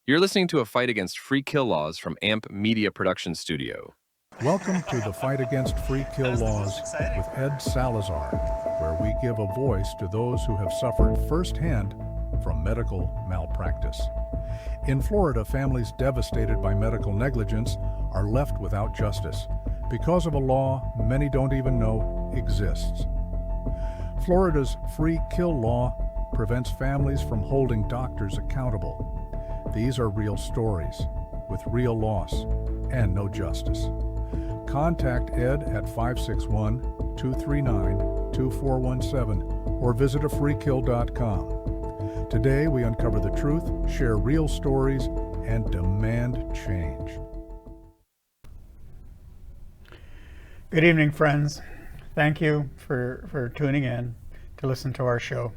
You're listening to a fight against free kill laws from AMP Media Production Studio. Welcome to the Fight Against Free Kill Laws with Ed Salazar, where we give a voice to those who have suffered firsthand from medical malpractice. In Florida, families devastated by medical negligence are left without justice because of a law many don't even know exists. Florida's free kill law prevents families from holding doctors accountable. These are real stories with real loss and no justice. Contact Ed at 561-239-2417 or visit afreekill.com. Today we uncover the truth, share real stories, and demand change. Good evening, friends. Thank you for tuning in to listen to our show.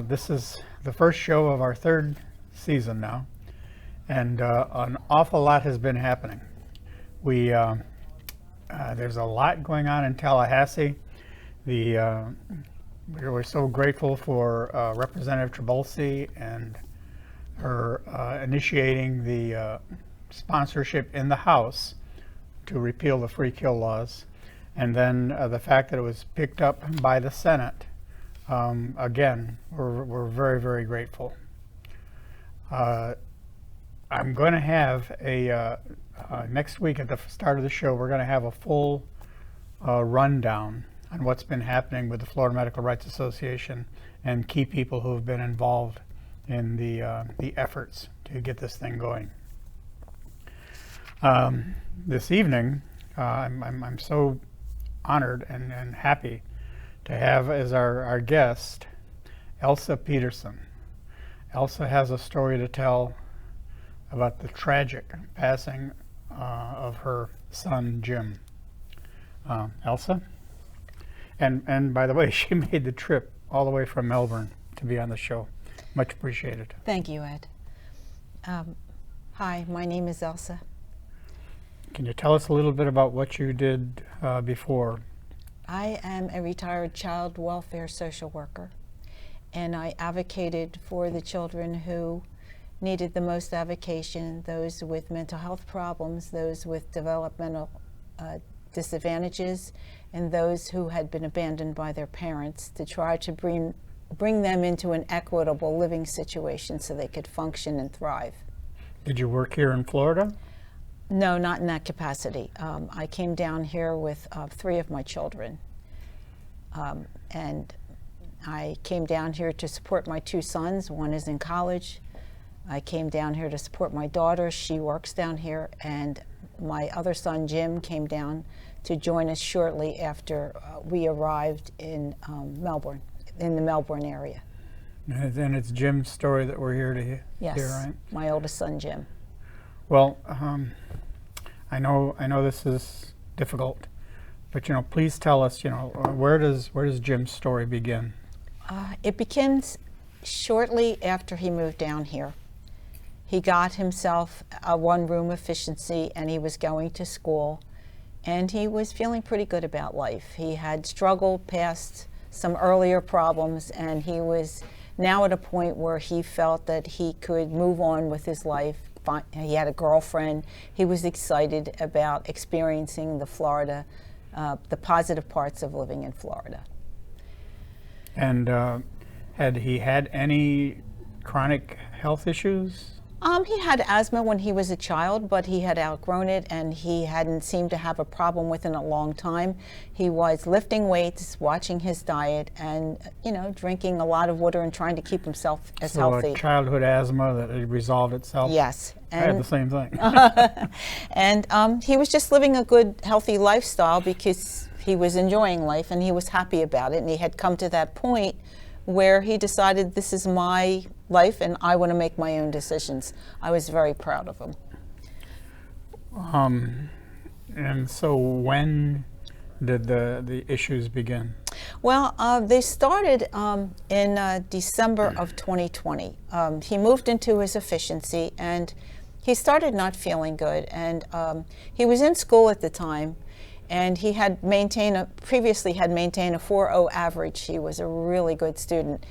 This is the first show of our third season now, and an awful lot has been happening. There's a lot going on in Tallahassee. We're so grateful for Representative Trabulsi and her initiating the sponsorship in the House to repeal the free kill laws, and then the fact that it was picked up by the Senate. Again, we're very, very grateful. I'm going to have next week at the start of the show, we're going to have a full rundown on what's been happening with the Florida Medical Rights Association and key people who have been involved in the efforts to get this thing going. This evening, I'm so honored and happy to have as our guest Elsa Peterson. Elsa has a story to tell about the tragic passing of her son, Jim. Elsa? And by the way, she made the trip all the way from Melbourne to be on the show. Much appreciated. Thank you, Ed. Hi, my name is Elsa. Can you tell us a little bit about what you did before? I am a retired child welfare social worker, and I advocated for the children who needed the most avocation, those with mental health problems, those with developmental disadvantages, and those who had been abandoned by their parents, to try to bring them into an equitable living situation so they could function and thrive. Did you work here in Florida? No, not in that capacity. I came down here with 3 of my children, and I came down here to support my 2 sons. One is in college. I came down here to support my daughter. She works down here, and my other son, Jim, came down to join us shortly after we arrived in Melbourne, in the Melbourne area. And it's Jim's story that we're here to hear, right? My oldest son, Jim. Well, I know this is difficult, but please tell us, where does Jim's story begin? It begins shortly after he moved down here. He got himself a 1-room efficiency, and he was going to school, and he was feeling pretty good about life. He had struggled past some earlier problems, and he was now at a point where he felt that he could move on with his life. He had a girlfriend. He was excited about experiencing the positive parts of living in Florida. And had he had any chronic health issues? He had asthma when he was a child, but he had outgrown it, and he hadn't seemed to have a problem with it in a long time. He was lifting weights, watching his diet, and drinking a lot of water and trying to keep himself as healthy. So childhood asthma that had resolved itself? Yes. I had the same thing. And he was just living a good, healthy lifestyle because he was enjoying life and he was happy about it. And he had come to that point where he decided, this is my life and I want to make my own decisions. I was very proud of him. And so when did the issues begin? Well, they started in December of 2020. He moved into his efficiency and he started not feeling good. And he was in school at the time, and he had previously maintained a 4.0 average. He was a really good student.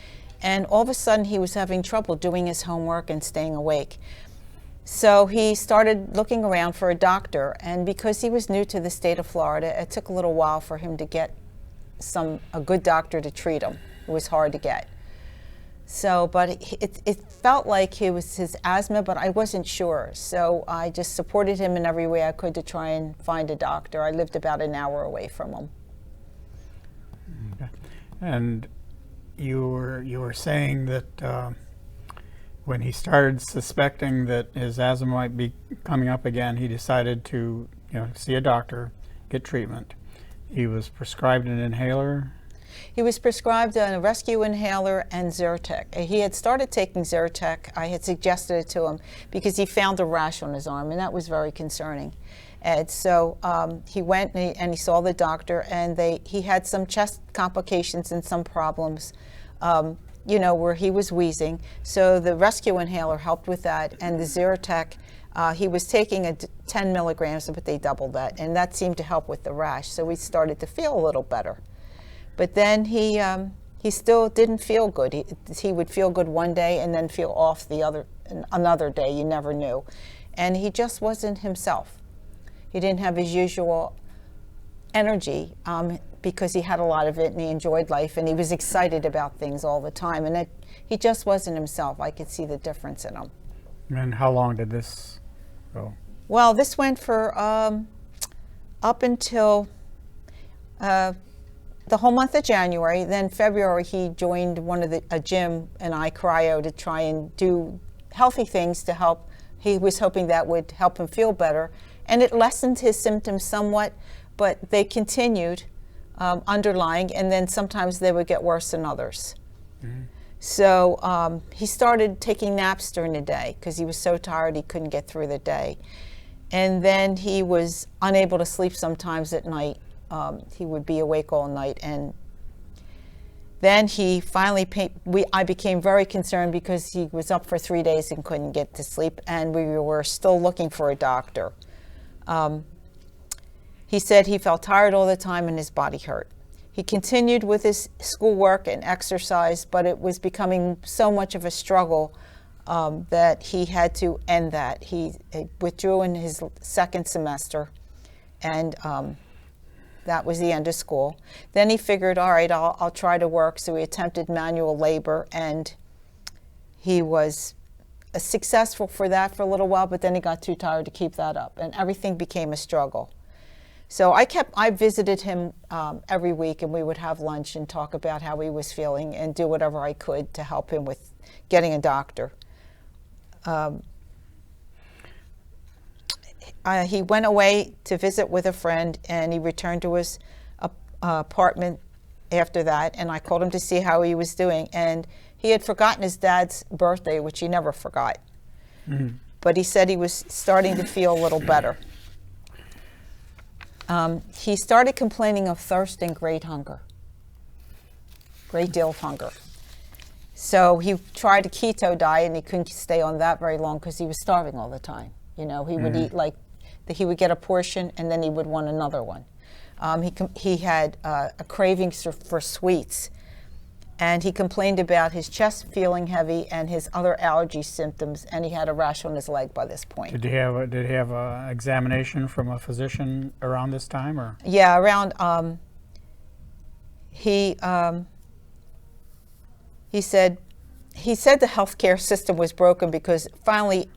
and all of a sudden he was having trouble doing his homework and staying awake. So he started looking around for a doctor, and because he was new to the state of Florida, it took a little while for him to get a good doctor to treat him. It was hard to get. So, but it felt like it was his asthma, but I wasn't sure. So I just supported him in every way I could to try and find a doctor. I lived about an hour away from him. Okay. And you were saying that when he started suspecting that his asthma might be coming up again, he decided to see a doctor, get treatment. He was prescribed an inhaler. He was prescribed a rescue inhaler and Zyrtec. He had started taking Zyrtec. I had suggested it to him because he found a rash on his arm, and that was very concerning. And so he went and he saw the doctor, and he had some chest complications and some problems, where he was wheezing. So the rescue inhaler helped with that, and the Zyrtec, he was taking 10 milligrams, but they doubled that, and that seemed to help with the rash. So we started to feel a little better. But then he still didn't feel good. He would feel good one day and then feel off another day. You never knew. And he just wasn't himself. He didn't have his usual energy because he had a lot of it and he enjoyed life and he was excited about things all the time. And he just wasn't himself. I could see the difference in him. And how long did this go? Well, this went for up until the whole month of January. Then February he joined a gym and cryo to try and do healthy things to help. He was hoping that would help him feel better, and it lessened his symptoms somewhat, but they continued underlying, and then sometimes they would get worse than others. Mm-hmm. So he started taking naps during the day because he was so tired he couldn't get through the day, and then he was unable to sleep sometimes at night. He would be awake all night, and then he finally I became very concerned because he was up for 3 days and couldn't get to sleep, and we were still looking for a doctor. He said he felt tired all the time and his body hurt. He continued with his schoolwork and exercise, but it was becoming so much of a struggle that he had to end that. He withdrew in his second semester, and that was the end of school. Then he figured, all right, I'll try to work. So he attempted manual labor, and he was successful for that for a little while, but then he got too tired to keep that up, and everything became a struggle. So I visited him every week, and we would have lunch and talk about how he was feeling and do whatever I could to help him with getting a doctor. He went away to visit with a friend, and he returned to his apartment after that, and I called him to see how he was doing, and he had forgotten his dad's birthday, which he never forgot. Mm-hmm. But he said he was starting to feel a little better. He started complaining of thirst and great deal of hunger. So he tried a keto diet, and he couldn't stay on that very long because he was starving all the time. He would eat he would get a portion and then he would want another one. He had a craving for sweets, and he complained about his chest feeling heavy and his other allergy symptoms, and he had a rash on his leg by this point. Did he have an examination from a physician around this time, or? Yeah, around. He said the healthcare system was broken because finally,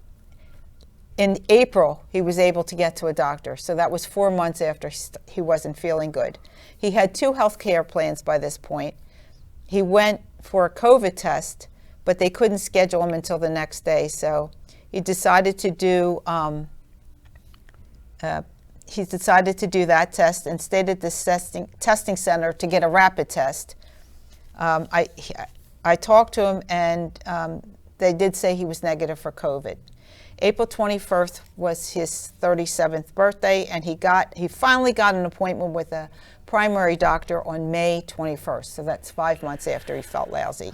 in April, he was able to get to a doctor. So that was 4 months after he wasn't feeling good. He had 2 healthcare plans by this point. He went for a COVID test, but they couldn't schedule him until the next day. So he decided to do that test and stayed at this testing center to get a rapid test. I talked to him, and they did say he was negative for COVID. April 21st was his 37th birthday, and he finally got an appointment with a primary doctor on May 21st. So that's 5 months after he felt lousy.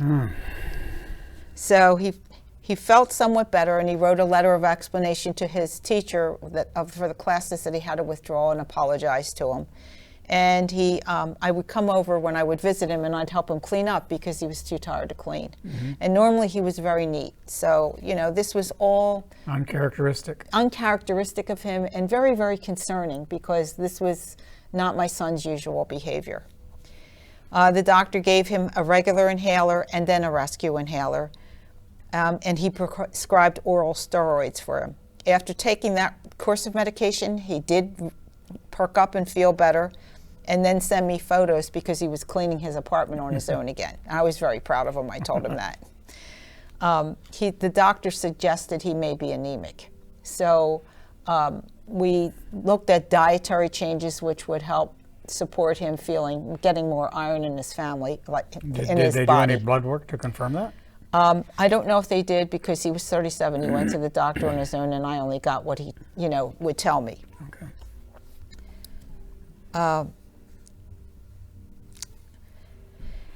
So he felt somewhat better, and he wrote a letter of explanation to his teacher for the classes that he had to withdraw and apologized to him. And I would come over when I would visit him, and I'd help him clean up because he was too tired to clean. And normally he was very neat. So, this was all Uncharacteristic. uncharacteristic of him and very, very concerning because this was not my son's usual behavior. The doctor gave him a regular inhaler and then a rescue inhaler, and he prescribed oral steroids for him. After taking that course of medication, he did perk up and feel better, and then send me photos because he was cleaning his apartment on his own again. I was very proud of him. I told him that. The doctor suggested he may be anemic. So we looked at dietary changes which would help support him getting more iron in his family, in his Did they body. do any blood work to confirm that? I don't know if they did because he was 37. He went to the doctor on his own, and I only got what he, would tell me. Okay.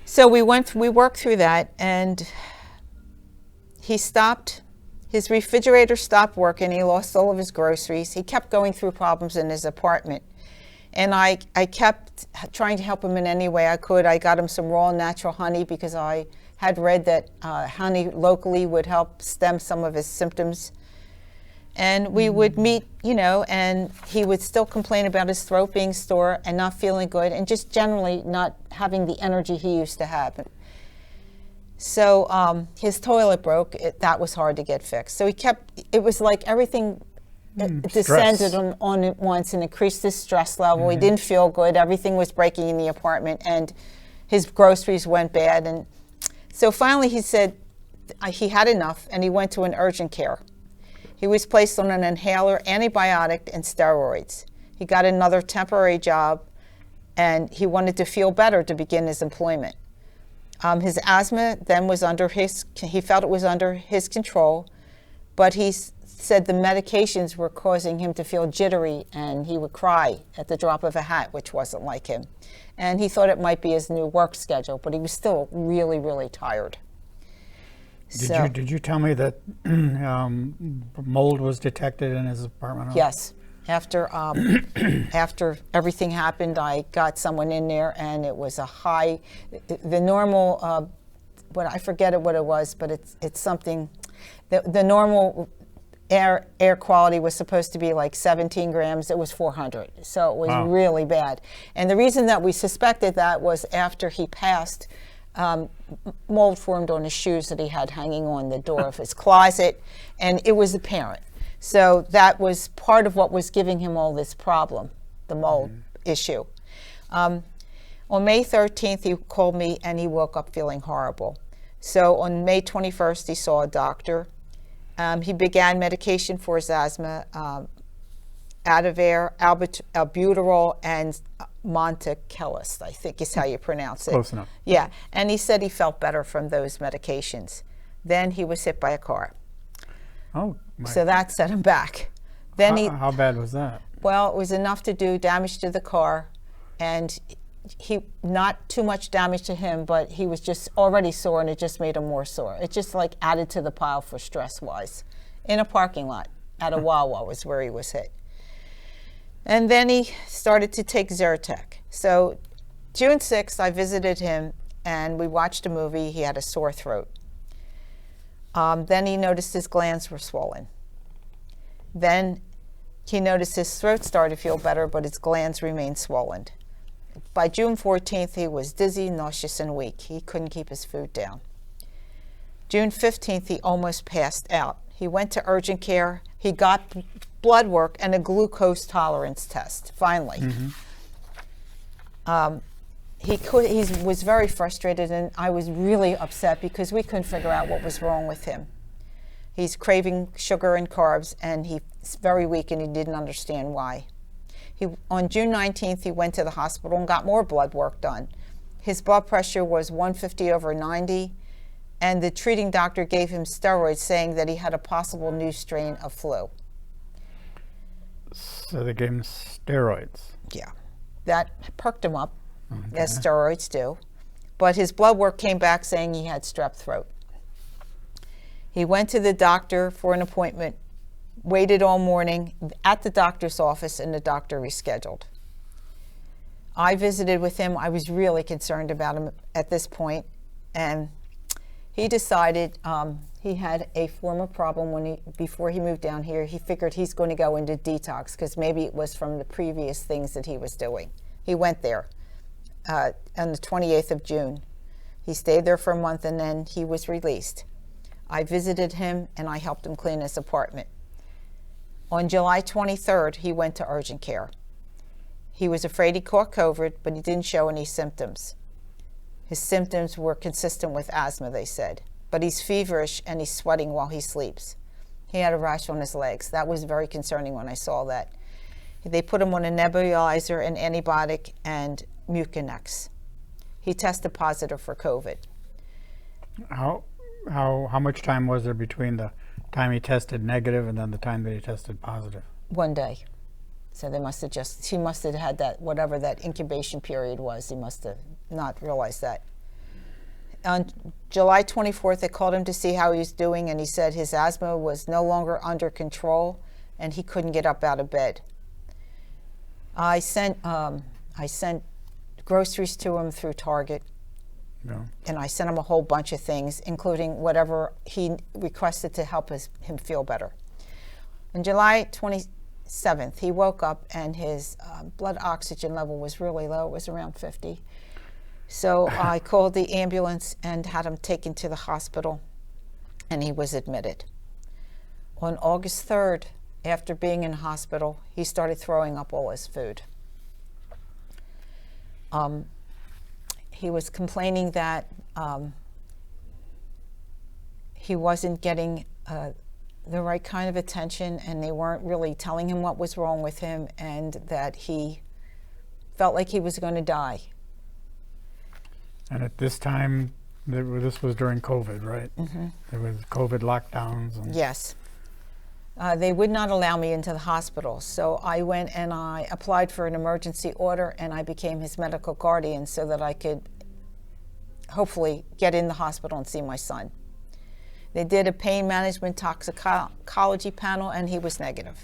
So we worked through that, and his refrigerator stopped working. He lost all of his groceries. He kept going through problems in his apartment. And I kept trying to help him in any way I could. I got him some raw natural honey because I had read that honey locally would help stem some of his symptoms. And we would meet, and he would still complain about his throat being sore and not feeling good and just generally not having the energy he used to have. So his toilet broke. That was hard to get fixed. So it was like everything descended on it once and increased his stress level. He didn't feel good. Everything was breaking in the apartment, and his groceries went bad. And so finally he said he had enough, and he went to an urgent care. He was placed on an inhaler, antibiotic, and steroids. He got another temporary job, and he wanted to feel better to begin his employment. His asthma then he felt it was under his control, but he said the medications were causing him to feel jittery, and he would cry at the drop of a hat, which wasn't like him. And he thought it might be his new work schedule, but he was still really, really tired. Did you tell me that mold was detected in his apartment? Yes. After everything happened, I got someone in there, and it was the normal, I forget what it was, but it's something, the normal air quality was supposed to be like 17 grams. It was 400. So it was really bad. And the reason that we suspected that was after he passed, mold formed on his shoes that he had hanging on the door of his closet, and it was apparent. So that was part of what was giving him all this problem, the mold issue. On May 13th, he called me, and he woke up feeling horrible. So on May 21st, he saw a doctor. He began medication for his asthma, Adavir, albuterol, and Montelukast, I think is how you pronounce it. Close enough. Yeah, and he said he felt better from those medications. Then he was hit by a car. Oh, so that set him back. Then how bad was that? Well, it was enough to do damage to the car, and not too much damage to him, but he was just already sore, and it just made him more sore. It just like added to the pile for stress-wise. In a parking lot at a Wawa was where he was hit. And then he started to take Zyrtec. So June 6th, I visited him, and we watched a movie. He had a sore throat. Then he noticed his glands were swollen. Then he noticed his throat started to feel better, but his glands remained swollen. By June 14th, he was dizzy, nauseous, and weak. He couldn't keep his food down. June 15th, he almost passed out. He went to urgent care. He got blood work and a glucose tolerance test, finally. He was very frustrated, and I was really upset because we couldn't figure out what was wrong with him. He's craving sugar and carbs, and he's very weak, and he didn't understand why. On June 19th, he went to the hospital and got more blood work done. His blood pressure was 150/90, and the treating doctor gave him steroids, saying that he had a possible new strain of flu. So they gave him steroids. Yeah, that perked him up, as steroids do. But his blood work came back saying he had strep throat. He went to the doctor for an appointment, waited all morning at the doctor's office, and the doctor rescheduled. I visited with him. I was really concerned about him at this point, and he decided he had a former problem before he moved down here. He figured he's going to go into detox because maybe it was from the previous things that he was doing. He went there on the 28th of June. He stayed there for a month and then he was released. I visited him and I helped him clean his apartment. On July 23rd, he went to urgent care. He was afraid he caught COVID, but he didn't show any symptoms. His symptoms were consistent with asthma, they said, but he's feverish and he's sweating while he sleeps. He had a rash on his legs. That was very concerning when I saw that. They put him on a nebulizer, an antibiotic, and Mucinex. He tested positive for COVID. How much time was there between the time he tested negative and then the time that he tested positive? 1 day. So he must have had that, whatever that incubation period was, he must have not realized that. On July 24th, they called him to see how he was doing, and he said his asthma was no longer under control and he couldn't get up out of bed. I sent groceries to him through Target. No. And I sent him a whole bunch of things, including whatever he requested to help him feel better. On July 27th, he woke up and his blood oxygen level was really low. It was around 50. So I called the ambulance and had him taken to the hospital, and he was admitted. On August 3rd, after being in hospital, he started throwing up all his food. He was complaining that he wasn't getting the right kind of attention, and they weren't really telling him what was wrong with him, and that he felt like he was going to die. And at this time, this was during COVID, right? Mm-hmm. There was COVID lockdowns. And Yes. They would not allow me into the hospital, so I went and I applied for an emergency order, and I became his medical guardian so that I could hopefully get in the hospital and see my son. They did a pain management toxicology panel, and he was negative.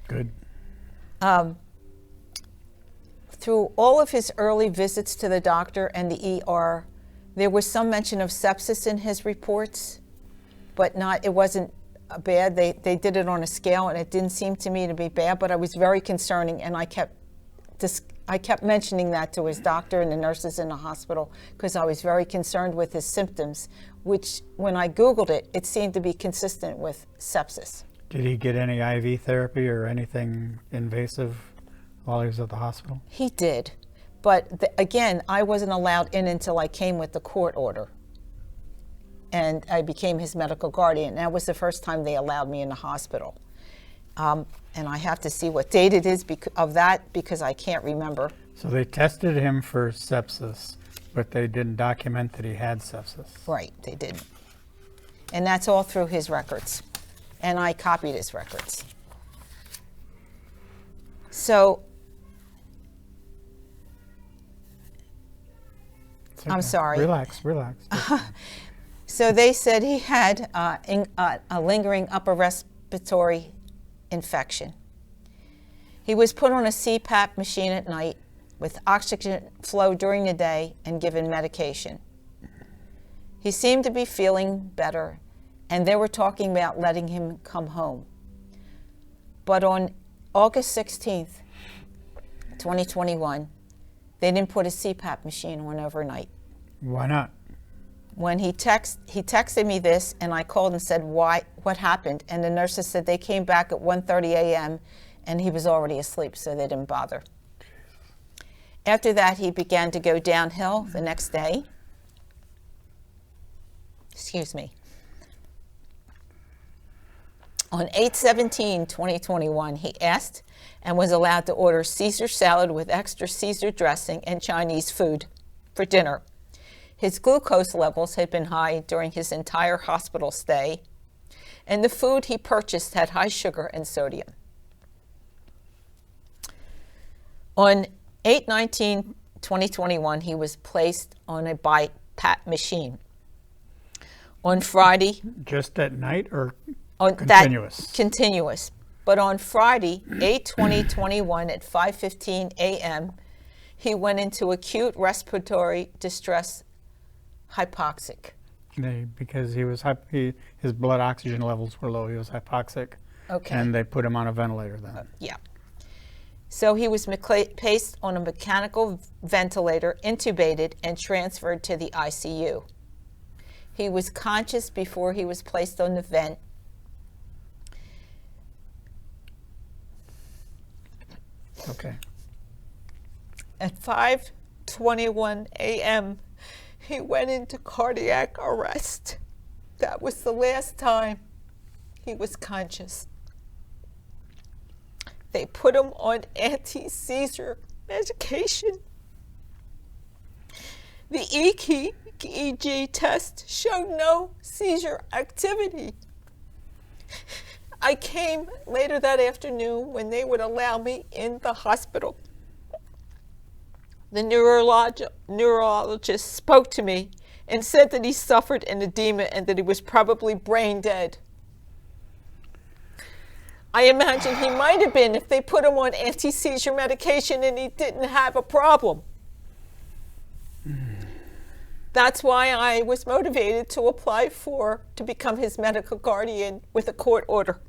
Good. Through all of his early visits to the doctor and the ER, there was some mention of sepsis in his reports, but it wasn't bad. They did it on a scale, and it didn't seem to me to be bad, but it was very concerning, and I kept mentioning that to his doctor and the nurses in the hospital because I was very concerned with his symptoms, which when I Googled it, it seemed to be consistent with sepsis. Did he get any IV therapy or anything invasive while he was at the hospital? He did, but again, I wasn't allowed in until I came with the court order, and I became his medical guardian. That was the first time they allowed me in the hospital. And I have to see what date it is of that because I can't remember. So they tested him for sepsis, but they didn't document that he had sepsis. Right, they didn't. And that's all through his records. And I copied his records. So, It's okay. I'm sorry. Relax. So they said he had a lingering upper respiratory infection. He was put on a CPAP machine at night with oxygen flow during the day and given medication. He seemed to be feeling better, and they were talking about letting him come home. But on August 16th, 2021, they didn't put a CPAP machine on overnight. Why not? When he texted me this, and I called and said, "Why? What happened?" And the nurses said they came back at 1:30 a.m. and he was already asleep, so they didn't bother. After that, he began to go downhill the next day. Excuse me. On 8/17/2021, he asked and was allowed to order Caesar salad with extra Caesar dressing and Chinese food for dinner. His glucose levels had been high during his entire hospital stay, and the food he purchased had high sugar and sodium. On 8/19/2021, he was placed on a BiPAP machine. On Friday... Just at night or on continuous? Continuous. But on Friday, 8/20/21 at 5:15 a.m., he went into acute respiratory distress hypoxic. Because his blood oxygen levels were low. He was hypoxic. Okay. And they put him on a ventilator then. Yeah. So he was placed on a mechanical ventilator, intubated, and transferred to the ICU. He was conscious before he was placed on the vent. Okay. At 5:21 a.m., he went into cardiac arrest. That was the last time he was conscious. They put him on anti-seizure medication. The EKG test showed no seizure activity. I came later that afternoon when they would allow me in the hospital. The neurologist spoke to me and said that he suffered an edema and that he was probably brain dead. I imagine he might have been if they put him on anti-seizure medication and he didn't have a problem. That's why I was motivated to apply to become his medical guardian with a court order.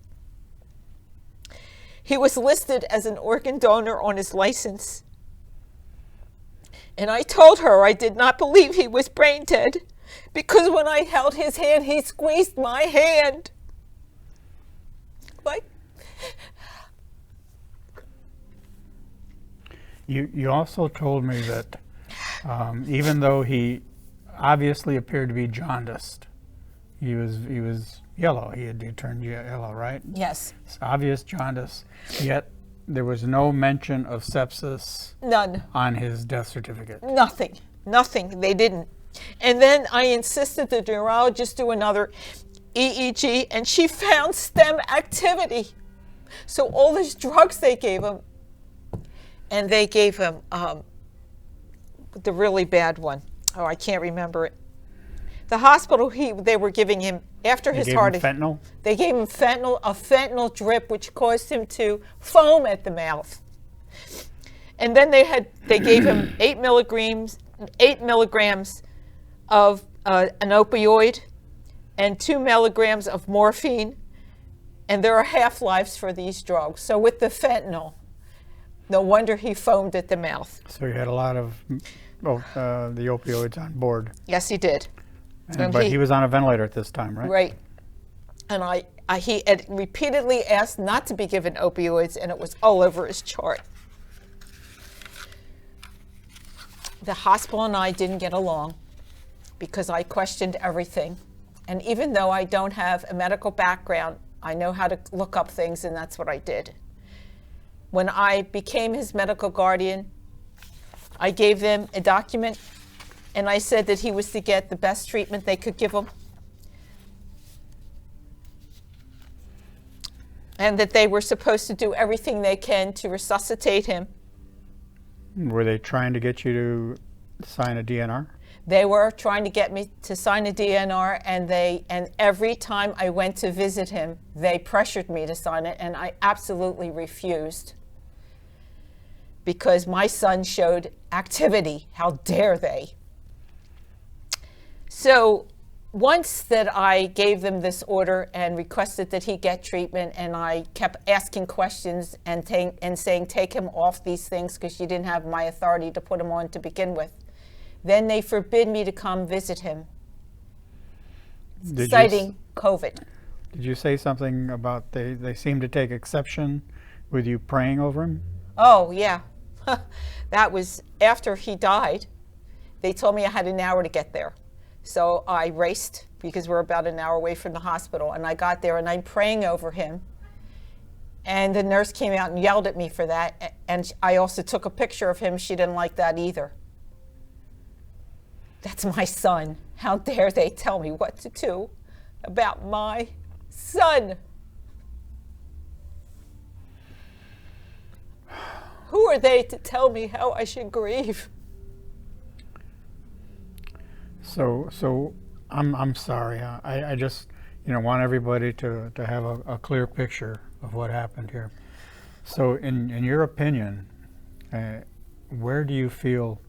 He was listed as an organ donor on his license. And I told her I did not believe he was brain dead because when I held his hand, he squeezed my hand. Like, You also told me that even though he obviously appeared to be jaundiced, he was yellow. He had turned yellow, right? yes, It's obvious jaundice. Yet there was no mention of sepsis none. on his death certificate. Nothing. They didn't. And then I insisted the neurologist do another EEG, and she found stem activity. So all these drugs they gave him, and they gave him the really bad one. Oh, I can't remember it. The hospital they were giving him after his heart attack. Fentanyl? They gave him fentanyl, a fentanyl drip, which caused him to foam at the mouth. And then they gave him 8 milligrams of an opioid and 2 milligrams of morphine. And there are half-lives for these drugs. So with the fentanyl, no wonder he foamed at the mouth. So he had a lot of the opioids on board. Yes, he did. But he was on a ventilator at this time, right? Right. And he had repeatedly asked not to be given opioids, and it was all over his chart. The hospital and I didn't get along because I questioned everything. And even though I don't have a medical background, I know how to look up things, and that's what I did. When I became his medical guardian, I gave them a document, and I said that he was to get the best treatment they could give him, and that they were supposed to do everything they can to resuscitate him. Were they trying to get you to sign a DNR? They were trying to get me to sign a DNR, and every time I went to visit him, they pressured me to sign it, and I absolutely refused because my son showed activity. How dare they? So once that I gave them this order and requested that he get treatment, and I kept asking questions and saying, take him off these things because you didn't have my authority to put him on to begin with. Then they forbid me to come visit him, citing COVID. Did you say something about they seemed to take exception with you praying over him? Oh, yeah. That was after he died. They told me I had an hour to get there. So I raced because we're about an hour away from the hospital, and I got there and I'm praying over him. And the nurse came out and yelled at me for that. And I also took a picture of him. She didn't like that either. That's my son. How dare they tell me what to do about my son? Who are they to tell me how I should grieve? So I'm sorry. I just want everybody to have a clear picture of what happened here. So in your opinion, where do you feel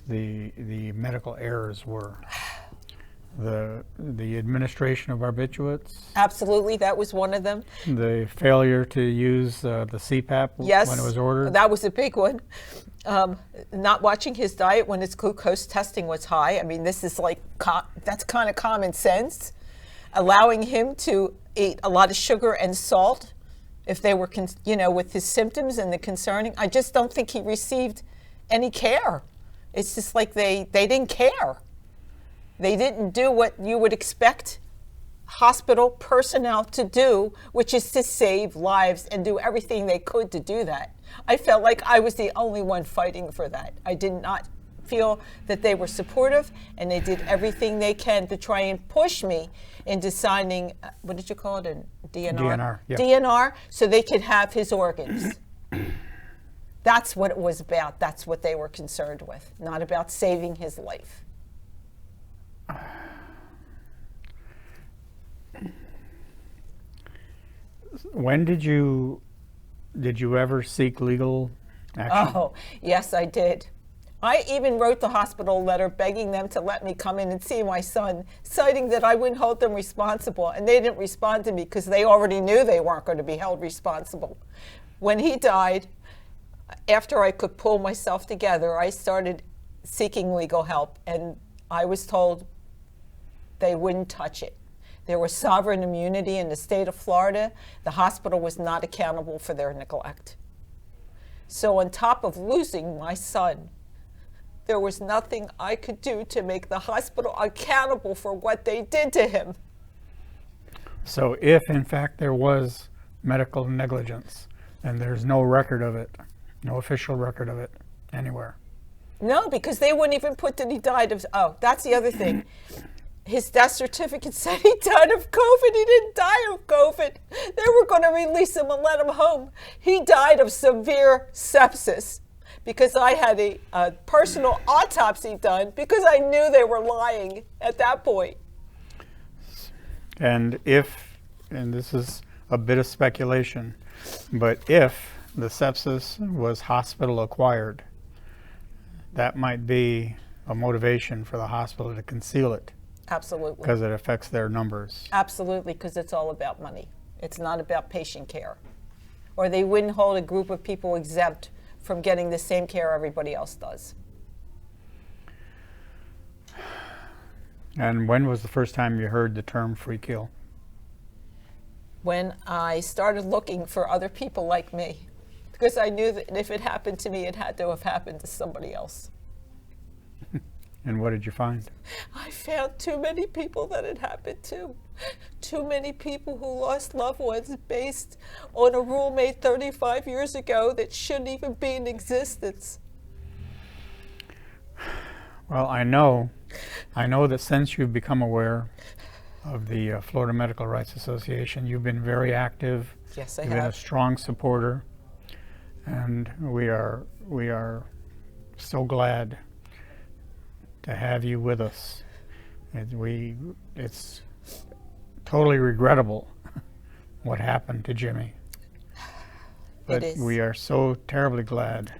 the medical errors were? The administration of barbiturates, Absolutely, that was one of them. the failure to use the CPAP Yes, when it was ordered. that was a big one. Not watching his diet when his glucose testing was high. I mean, this is like, that's kind of common sense. Allowing him to eat a lot of sugar and salt if they were, with his symptoms and the concerning. I just don't think he received any care. It's just like they didn't care. They didn't do what you would expect hospital personnel to do, which is to save lives and do everything they could to do that. I felt like I was the only one fighting for that. I did not feel that they were supportive, and they did everything they can to try and push me into signing, what did you call it, a DNR? DNR, yeah. DNR, so they could have his organs. That's what it was about. That's what they were concerned with, not about saving his life. When did you ever seek legal action? Oh, yes, I did. I even wrote the hospital a letter begging them to let me come in and see my son, citing that I wouldn't hold them responsible. And they didn't respond to me because they already knew they weren't going to be held responsible. When he died, after I could pull myself together, I started seeking legal help, and I was told they wouldn't touch it. There was sovereign immunity in the state of Florida. The hospital was not accountable for their neglect. So on top of losing my son, there was nothing I could do to make the hospital accountable for what they did to him. So if in fact there was medical negligence, and there's no record of it, no official record of it anywhere. No, because they wouldn't even put that he died of, oh, that's the other thing. His death certificate said he died of COVID. He didn't die of COVID. They were going to release him and let him home. He died of severe sepsis because I had a personal autopsy done because I knew they were lying at that point. And this is a bit of speculation, but if the sepsis was hospital acquired, that might be a motivation for the hospital to conceal it. Absolutely. Because it affects their numbers. Absolutely, because it's all about money. It's not about patient care. Or they wouldn't hold a group of people exempt from getting the same care everybody else does. And when was the first time you heard the term free kill? When I started looking for other people like me, because I knew that if it happened to me, it had to have happened to somebody else. And what did you find? I found too many people that it happened to. Too many people who lost loved ones based on a rule made 35 years ago that shouldn't even be in existence. Well, I know that since you've become aware of the Florida Medical Rights Association, you've been very active. Yes, I You've been a have. strong supporter, and we are so glad to have you with us. It's totally regrettable what happened to Jimmy, but It is. we are so terribly glad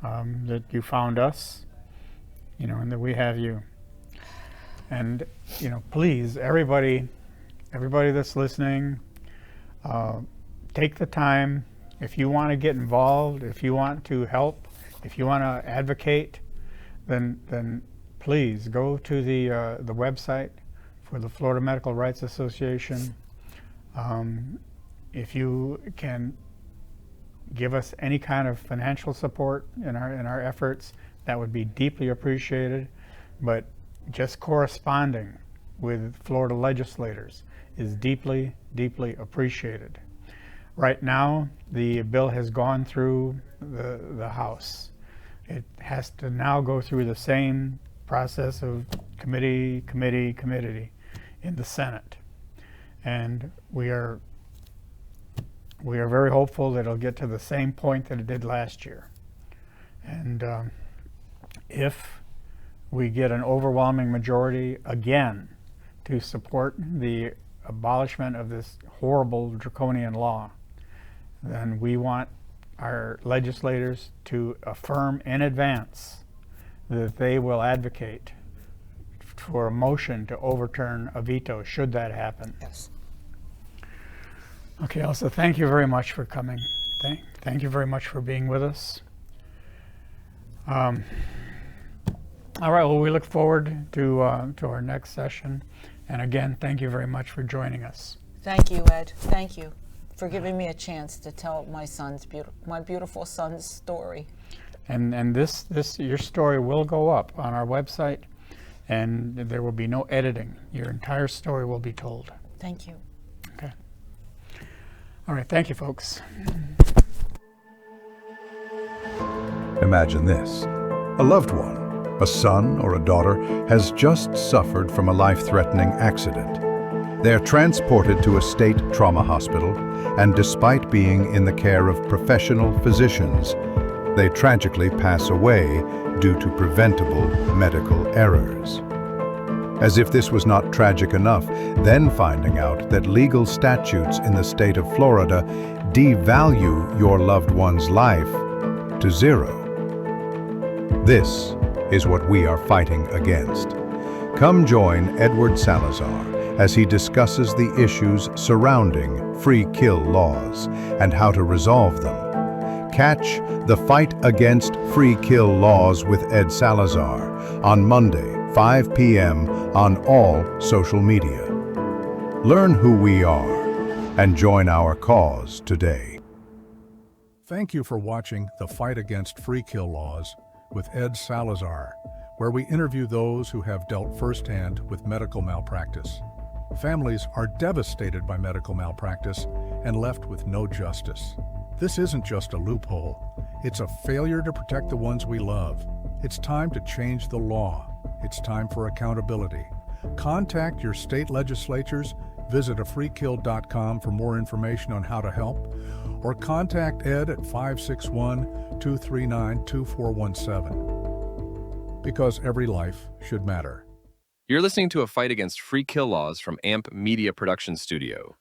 that you found us, and that we have you. And please, everybody that's listening, take the time. If you want to get involved, if you want to help, if you want to advocate, then please go to the website for the Florida Medical Rights Association. If you can give us any kind of financial support in our efforts, that would be deeply appreciated. But just corresponding with Florida legislators is deeply, deeply appreciated. Right now, the bill has gone through the House. It has to now go through the same process of committee in the Senate. And we are very hopeful that it'll get to the same point that it did last year. And if we get an overwhelming majority again to support the abolishment of this horrible draconian law, then we want our legislators to affirm in advance that they will advocate for a motion to overturn a veto should that happen. Yes. Okay, Elsa, thank you very much for coming. Thank you very much for being with us. All right, well, we look forward to our next session. And again, thank you very much for joining us. Thank you, Ed. Thank you for giving me a chance to tell my beautiful son's story. And your story will go up on our website, and there will be no editing. Your entire story will be told. Thank you. Okay. All right, thank you, folks. Imagine this. A loved one, a son or a daughter, has just suffered from a life-threatening accident. They're transported to a state trauma hospital, and despite being in the care of professional physicians, they tragically pass away due to preventable medical errors. As if this was not tragic enough, then finding out that legal statutes in the state of Florida devalue your loved one's life to zero. This is what we are fighting against. Come join Ed Salazar as he discusses the issues surrounding free kill laws and how to resolve them. Catch The Fight Against Free Kill Laws with Ed Salazar on Monday, 5 p.m. on all social media. Learn who we are and join our cause today. Thank you for watching The Fight Against Free Kill Laws with Ed Salazar, where we interview those who have dealt firsthand with medical malpractice. Families are devastated by medical malpractice and left with no justice. This isn't just a loophole. It's a failure to protect the ones we love. It's time to change the law. It's time for accountability. Contact your state legislatures, visit afreekill.com for more information on how to help, or contact Ed at 561-239-2417. Because every life should matter. You're listening to A Fight Against Free Kill Laws from AMP Media Production Studio.